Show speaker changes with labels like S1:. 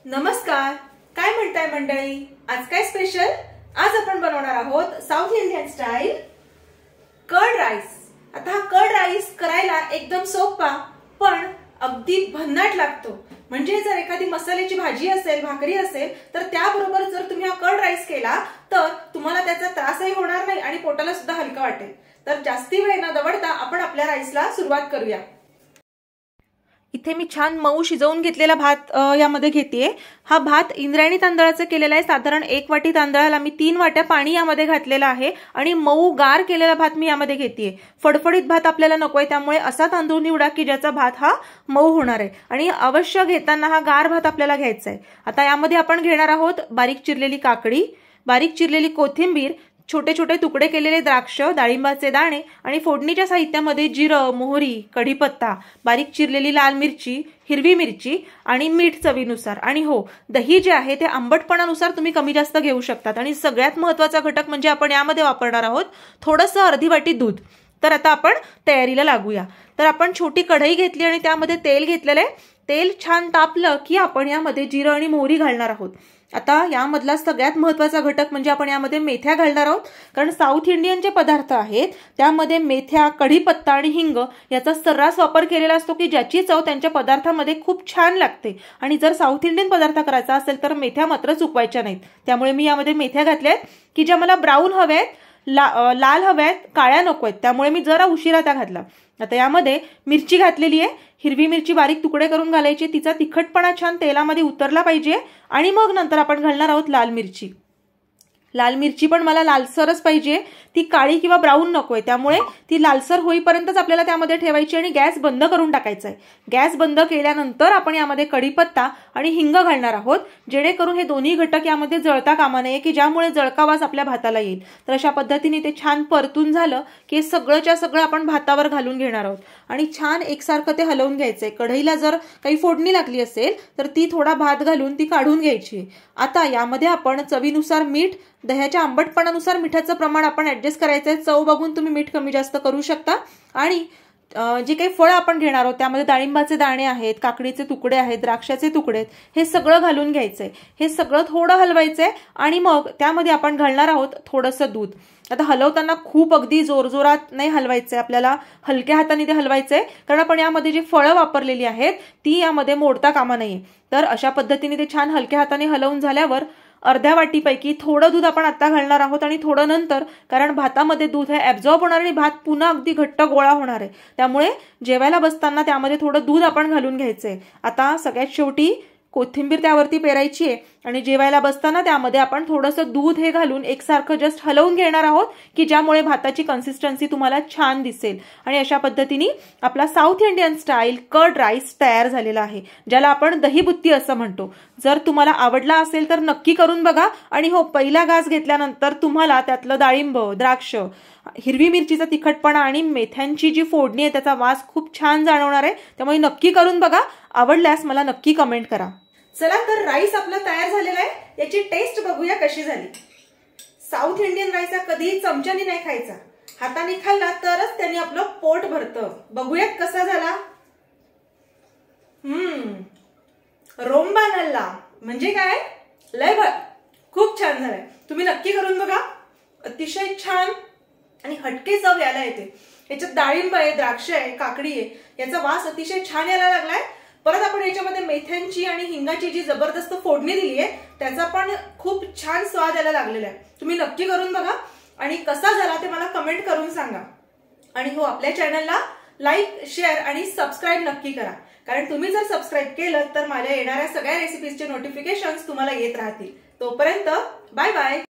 S1: नमस्कार, काय म्हणताय मंडळी? आज काय स्पेशल? आज आपण बनवणार आहोत South Indian style curd rice. आता हा कर्ड राईस करायला एकदम सोपा पण अगदी भन्नाट लागतो। म्हणजे जर एखादी मसाल्याची भाजी असेल, भाकरी असेल तर त्याबरोबर जर तुम्ही हा कर्ड राईस केला तर तुम्हाला त्याचा त्रासही होणार नाही आणि पोटाला सुद्धा हलका वाटेल। तर जास्ती वेळ न दवडता आपण आपल्या राईसला सुरुवात करूया। इथे मी छान मऊ शिजवून घेतलेला भात यामध्ये घेतेय। हा भात इंद्रायणी तांदळाचा केलेला आहे। साधारण 1 वाटी तांदळाला मी 3 वाट्या पाणी यामध्ये घातलेलं आहे आणि मऊ गार केलेला भात मी यामध्ये घेतेय। फडफडीत भात आपल्याला नकोय, त्यामुळे असा तांदूळ निवडा की ज्याचा भात हा मऊ होणार आहे आणि अवश्य घेताना हा गार भात आपल्याला घ्यायचा आहे। आता यामध्ये आपण घेणार आहोत बारीक चिरलेली काकडी, बारीक चिरलेली कोथिंबीर, छोटे छोटे तुकडे केलेले द्राक्ष, डाळिंबाचे दाणे आणि फोडणीच्या साहित्यामध्ये जिरं, मोहरी, कढीपत्ता, बारीक चिरलेली लाल मिरची, हिरवी मिरची आणि मीठ चवीनुसार। आणि हो, दही जे आहे ते आंबटपणानुसार तुम्ही कमी जास्त घेऊ शकतात। आणि सगळ्यात महत्त्वाचा घटक म्हणजे आपण यामध्ये वापरणार आहोत थोडंसं अर्धी वाटी दूध। तर आता आपण तयारीला लागूया। तर आपण छोटी कढई घेतली आणि त्यामध्ये तेल घेतलेलं आहे। तेल छान तापलं की आपण यामध्ये जिरं आणि मोहरी घालणार आहोत। आता यामधला सगळ्यात महत्त्वाचा घटक म्हणजे आपण यामध्ये मेथ्या घालणार आहोत, कारण साऊथ इंडियन जे पदार्थ आहेत त्यामध्ये मेथ्या, कढीपत्ता आणि हिंग याचा सर्रास वापर केलेला असतो की ज्याची चव त्यांच्या पदार्थामध्ये खूप छान लागते। आणि जर साऊथ इंडियन पदार्थ करायचा असेल तर मेथ्या मात्र चुकवायच्या नाहीत। त्यामुळे मी यामध्ये मेथ्या घातल्या आहेत की ज्या मला ब्राऊन हव्यात, लाल हव्यात, काळ्या नको आहेत, त्यामुळे मी जरा उशिरा त्या घातल्या। आता यामध्ये मिरची घातलेली आहे। हिरवी मिरची बारीक तुकडे करून घालायची, तिचा तिखटपणा छान तेलामध्ये उतरला पाहिजे। आणि मग नंतर आपण घालणार आहोत लाल मिरची। लाल मिरची पण मला लालसरच पाहिजे, ती काळी किंवा ब्राऊन नकोय, त्यामुळे ती लालसर होईपर्यंतच आपल्याला त्यामध्ये ठेवायची आणि गॅस बंद करून टाकायचा आहे। गॅस बंद केल्यानंतर आपण यामध्ये कढीपत्ता आणि हिंग घालणार आहोत, जेणेकरून हे दोन्ही घटक यामध्ये जळता कामा नये की ज्यामुळे जळका वास आपल्या भाताला येईल। तर अशा पद्धतीने ते छान परतून झालं की सगळंच्या सगळं आपण भातावर घालून घेणार आहोत आणि छान एकसारखं ते हलवून घ्यायचंय। कढईला जर काही फोडणी लागली असेल तर ती थोडा भात घालून ती काढून घ्यायची। आता यामध्ये आपण चवीनुसार मीठ, दह्याच्या आंबटपणानुसार मिठाचं प्रमाण आपण ऍडजस्ट करायचंय। चव बघून तुम्ही मीठ कमी जास्त करू शकता। आणि जे काही फळ आपण घेणार आहोत त्यामध्ये डाळिंबाचे दाणे आहेत, काकडीचे तुकडे आहेत, द्राक्षाचे तुकडे आहेत, हे सगळं घालून घ्यायचंय। हे सगळं थोडं हलवायचंय आणि मग त्यामध्ये आपण घालणार आहोत थोडंसं दूध। आता हलवताना खूप अगदी जोरजोरात नाही हलवायचंय, आपल्याला हलक्या हाताने ते हलवायचंय, कारण आपण यामध्ये जी फळं वापरलेली आहेत ती यामध्ये मोडता कामा नये। तर अशा पद्धतीने ते छान हलक्या हाताने हलवून झाल्यावर अर्ध्या वाटीपैकी थोडं दूध आपण आता घालणार आहोत आणि थोडं नंतर, कारण भातामध्ये दूध हे ऍब्झॉर्ब होणार आणि भात पुन्हा अगदी घट्ट गोळा होणार आहे, त्यामुळे जेवायला बसताना त्यामध्ये थोडं दूध आपण घालून घ्यायचंय। आता सगळ्यात शेवटी कोथिंबीर त्यावरती पेरायची आहे आणि जेवायला बसताना त्यामध्ये आपण थोडंसं दूध हे घालून एकसारखं जस्ट हलवून घेणार आहोत की ज्यामुळे भाताची कन्सिस्टन्सी तुम्हाला छान दिसेल। आणि अशा पद्धतीने आपला South Indian style curd rice तयार झालेला आहे, ज्याला आपण दहीबुत्ती असं म्हणतो। जर तुम्हाला आवडला असेल तर नक्की करून बघा। आणि हो, पहिला घास घेतल्यानंतर तुम्हाला त्यातलं डाळिंब, द्राक्ष, हिरवी मिरचीचा तिखटपणा आणि मेथ्यांची जी फोडणी आहे त्याचा वास खूप छान जाणवणार आहे, त्यामुळे नक्की करून बघा। आवडल्यास मला नक्की कमेंट करा। चला तर राईस आपला तयार झालेला आहे, याची टेस्ट बघूया कशी झाली। साऊथ इंडियन राईस हा कधी चमच्याने नाही खायचा, हाताने खाल्ला तरच त्यांनी आपलं पोट भरतं। बघूयात कसा झाला। रोंबा नल्ला म्हणजे काय, लय खूप छान झालाय। तुम्ही नक्की करून बघा, अतिशय छान आणि हटके चव यायला येते। याच्यात डाळिंब आहे, द्राक्ष आहे, काकडी आहे, याचा वास अतिशय छान यायला लागलाय। परत आपण याच्यामध्ये मेथ्यांची आणि हिंगाची जी जबरदस्त फोडणी दिली आहे त्याचा पण खूप छान स्वाद यायला लागलेला आहे। तुम्ही नक्की करून बघा आणि कसा झाला ते मला कमेंट करून सांगा। आणि हो, आपल्या चॅनलला लाईक, शेअर आणि सबस्क्राईब नक्की करा, कारण तुम्ही जर सबस्क्राईब केलं तर माझ्या येणाऱ्या सगळ्या रेसिपीजचे नोटिफिकेशन्स तुम्हाला येत राहतील। तोपर्यंत बाय बाय।